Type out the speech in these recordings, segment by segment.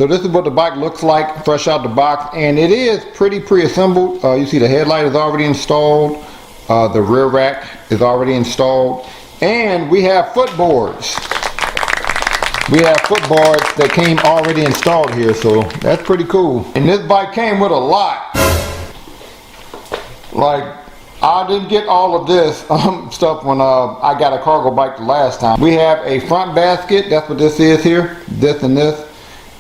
So this is what the bike looks like fresh out the box, and it is pretty pre-assembled. You see the headlight is already installed, the rear rack is already installed, and we have footboards. We have footboards that came already installed here, so that's pretty cool. And this bike came with a lot. Like, I didn't get all of this stuff when I got a cargo bike the last time. We have a front basket. That's what this is here. This and this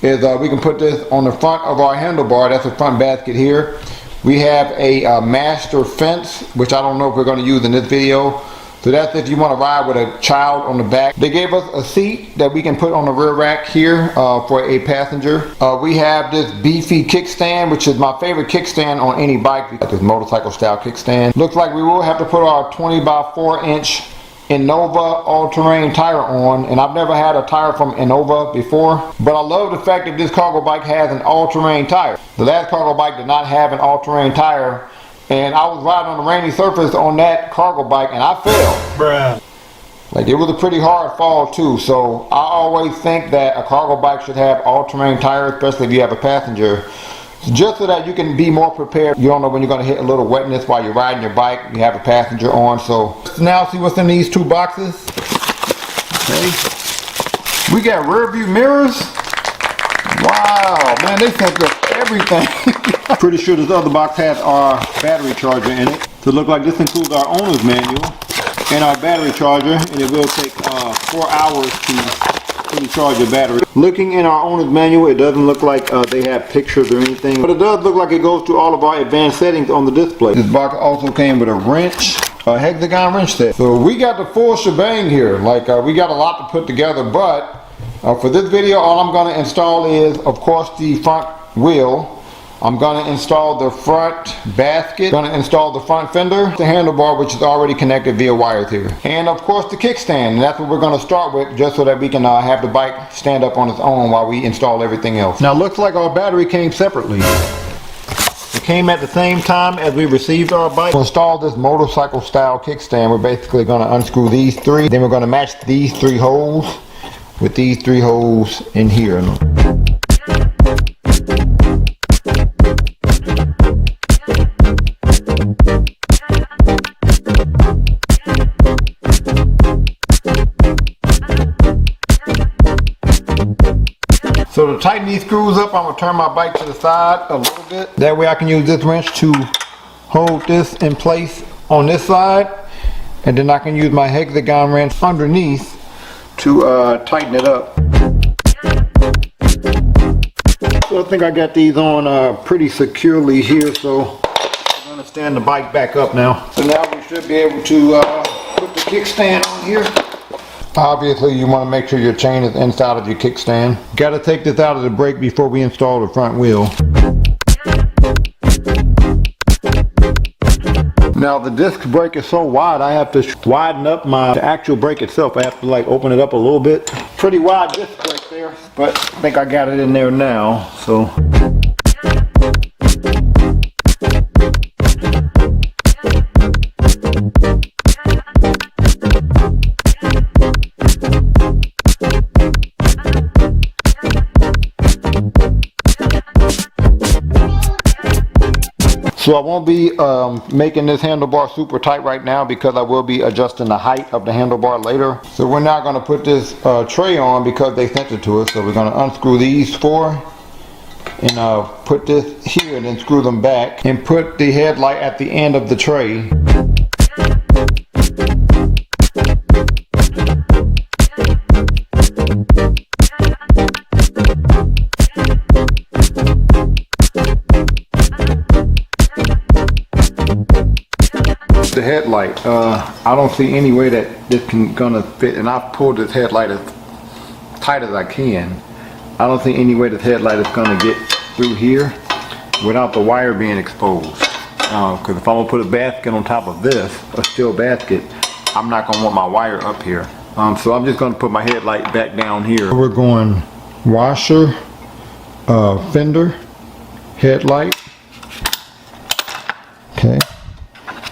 is, we can put this on the front of our handlebar. That's a front basket here. We have a master fence, which I don't know if we're going to use in this video. So that's if you want to ride with a child on the back. They gave us a seat that we can put on the rear rack here for a passenger. We have this beefy kickstand, which is my favorite kickstand on any bike. This motorcycle style kickstand. Looks like we will have to put our 20 by 4 inch Innova all-terrain tire on, and I've never had a tire from Innova before, but I love the fact that this cargo bike has an all-terrain tire. The last cargo bike did not have an all-terrain tire, and I was riding on a rainy surface on that cargo bike and I fell. Bruh. Like, it was a pretty hard fall too, so I always think that a cargo bike should have all-terrain tires, especially if you have a passenger, just so that you can be more prepared. You don't know when you're going to hit a little wetness while you're riding your bike. You have a passenger on. So now see what's in these two boxes. Okay. We got rear view mirrors. Wow, man, they sent us everything. Pretty sure this other box has our battery charger in it. So it looks like this includes our owner's manual and our battery charger, and it will take 4 hours to charge your battery. Looking in our owner's manual, it doesn't look like they have pictures or anything, but it does look like it goes through all of our advanced settings on the display. This box also came with a wrench, a hexagon wrench set. So we got the full shebang here. Like, we got a lot to put together, but for this video, all I'm going to install is, of course, the front wheel. I'm going to install the front basket, going to install the front fender, the handlebar, which is already connected via wires here, and of course the kickstand. And that's what we're going to start with, just so that we can have the bike stand up on its own while we install everything else. Now, looks like our battery came separately. It came at the same time as we received our bike. To install this motorcycle style kickstand, we're basically going to unscrew these three, then we're going to match these 3 holes with these 3 holes in here. So to tighten these screws up, I'm going to turn my bike to the side a little bit. That way I can use this wrench to hold this in place on this side. And then I can use my hexagon wrench underneath to tighten it up. So I think I got these on pretty securely here. So I'm going to stand the bike back up now. So now we should be able to put the kickstand on here. Obviously, you want to make sure your chain is inside of your kickstand. Got to take this out of the brake before we install the front wheel. Now the disc brake is so wide, I have to widen up the actual brake itself. I have to like open it up a little bit. Pretty wide disc brake there, but I think I got it in there now. So. So I won't be making this handlebar super tight right now because I will be adjusting the height of the handlebar later. So we're not going to put this tray on because they sent it to us. So we're going to unscrew these 4 and put this here and then screw them back and put the headlight at the end of the tray. The headlight, I don't see any way that this can gonna fit, and I've pulled this headlight as tight as I can. I don't see any way this headlight is gonna get through here without the wire being exposed. Because if I'm gonna put a basket on top of this, a steel basket, I'm not gonna want my wire up here. So I'm just gonna put my headlight back down here. We're going washer, fender, headlight. Okay.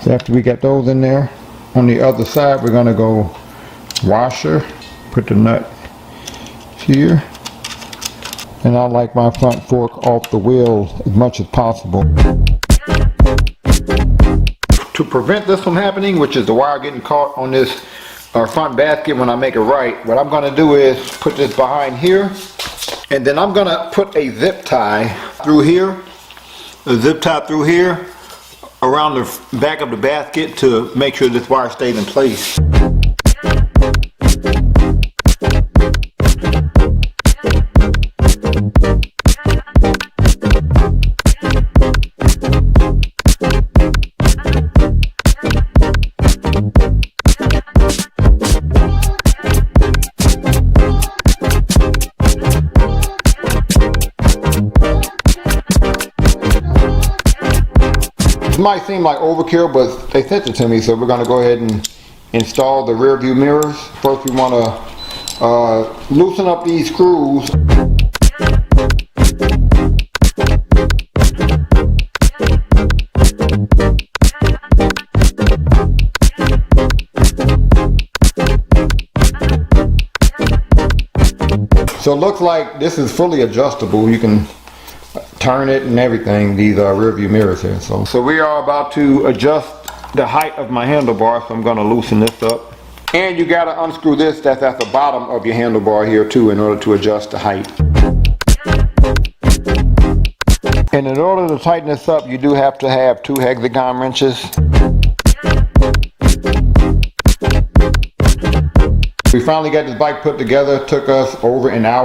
So after we got those in there, on the other side we're going to go washer, put the nut here, And I like my front fork off the wheel as much as possible. To prevent this from happening, which is the wire getting caught on this front basket when I make it right, what I'm going to do is put this behind here, and then I'm going to put a zip tie through here, around the back of the basket to make sure this wire stays in place. It might seem like overkill, but they sent it to me, so we're going to go ahead and install the rear view mirrors. First we want to loosen up these screws. So it looks like this is fully adjustable. You can turn it and everything, these rear view mirrors here. So we are about to adjust the height of my handlebar, so I'm going to loosen this up. And you got to unscrew this that's at the bottom of your handlebar here too in order to adjust the height. And in order to tighten this up, you do have to have 2 hexagon wrenches. We finally got this bike put together. It took us over an hour.